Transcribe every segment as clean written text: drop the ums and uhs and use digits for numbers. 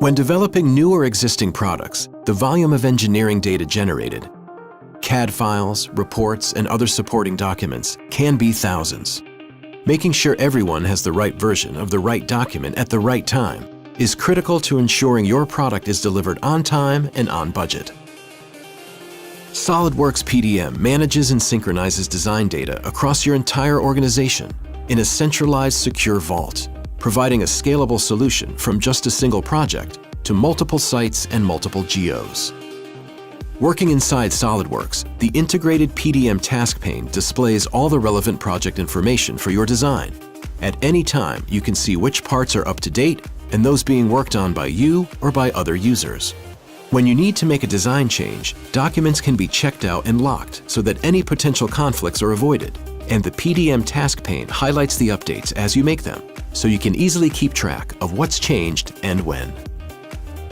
When developing new or existing products, the volume of engineering data generated, CAD files, reports, and other supporting documents can be thousands. Making sure everyone has the right version of the right document at the right time is critical to ensuring your product is delivered on time and on budget. SOLIDWORKS PDM manages and synchronizes design data across your entire organization in a centralized, secure vault, providing a scalable solution from just a single project to multiple sites and multiple geos. Working inside SOLIDWORKS, the integrated PDM task pane displays all the relevant project information for your design. At any time, you can see which parts are up to date and those being worked on by you or by other users. When you need to make a design change, documents can be checked out and locked so that any potential conflicts are avoided, and the PDM task pane highlights the updates as you make them, so you can easily keep track of what's changed and when.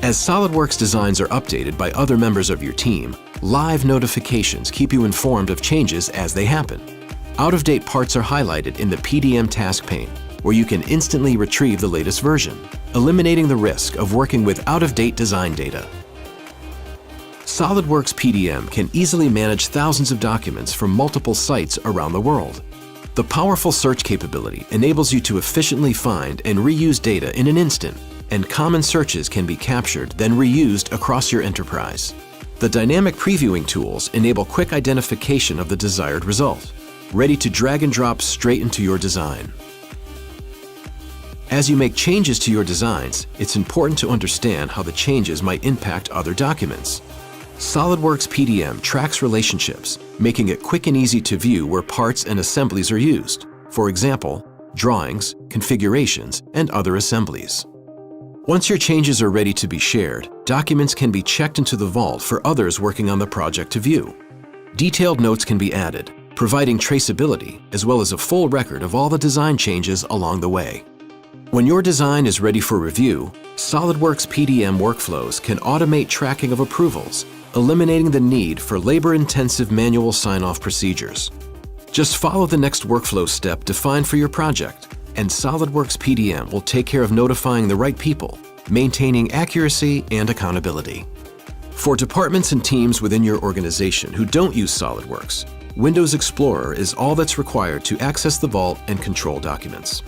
As SOLIDWORKS designs are updated by other members of your team, live notifications keep you informed of changes as they happen. Out-of-date parts are highlighted in the PDM task pane, where you can instantly retrieve the latest version, eliminating the risk of working with out-of-date design data. SOLIDWORKS PDM can easily manage thousands of documents from multiple sites around the world. The powerful search capability enables you to efficiently find and reuse data in an instant, and common searches can be captured, then reused across your enterprise. The dynamic previewing tools enable quick identification of the desired result, ready to drag and drop straight into your design. As you make changes to your designs, it's important to understand how the changes might impact other documents. SOLIDWORKS PDM tracks relationships, making it quick and easy to view where parts and assemblies are used. For example, drawings, configurations, and other assemblies. Once your changes are ready to be shared, documents can be checked into the vault for others working on the project to view. Detailed notes can be added, providing traceability as well as a full record of all the design changes along the way. When your design is ready for review, SOLIDWORKS PDM workflows can automate tracking of approvals, eliminating the need for labor-intensive manual sign-off procedures. Just follow the next workflow step defined for your project, and SOLIDWORKS PDM will take care of notifying the right people, maintaining accuracy and accountability. For departments and teams within your organization who don't use SOLIDWORKS, Windows Explorer is all that's required to access the vault and control documents.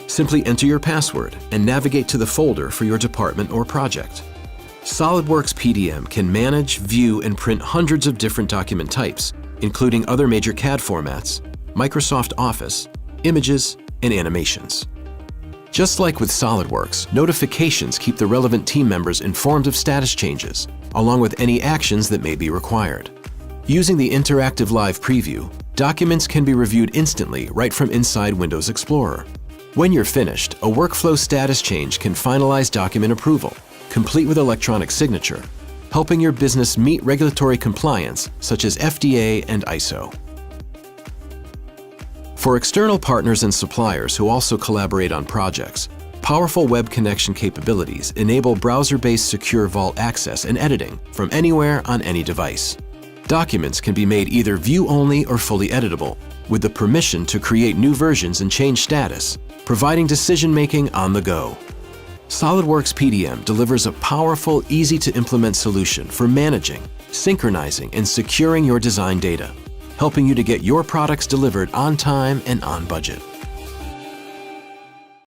Simply enter your password and navigate to the folder for your department or project. SOLIDWORKS PDM can manage, view, and print hundreds of different document types, including other major CAD formats, Microsoft Office, images, and animations. Just like with SOLIDWORKS, notifications keep the relevant team members informed of status changes, along with any actions that may be required. Using the interactive live preview, documents can be reviewed instantly right from inside Windows Explorer. When you're finished, a workflow status change can finalize document approval, complete with electronic signature, helping your business meet regulatory compliance such as FDA and ISO. For external partners and suppliers who also collaborate on projects, powerful web connection capabilities enable browser-based secure vault access and editing from anywhere on any device. Documents can be made either view-only or fully editable, with the permission to create new versions and change status, providing decision-making on the go. SOLIDWORKS PDM delivers a powerful, easy-to-implement solution for managing, synchronizing, and securing your design data, helping you to get your products delivered on time and on budget.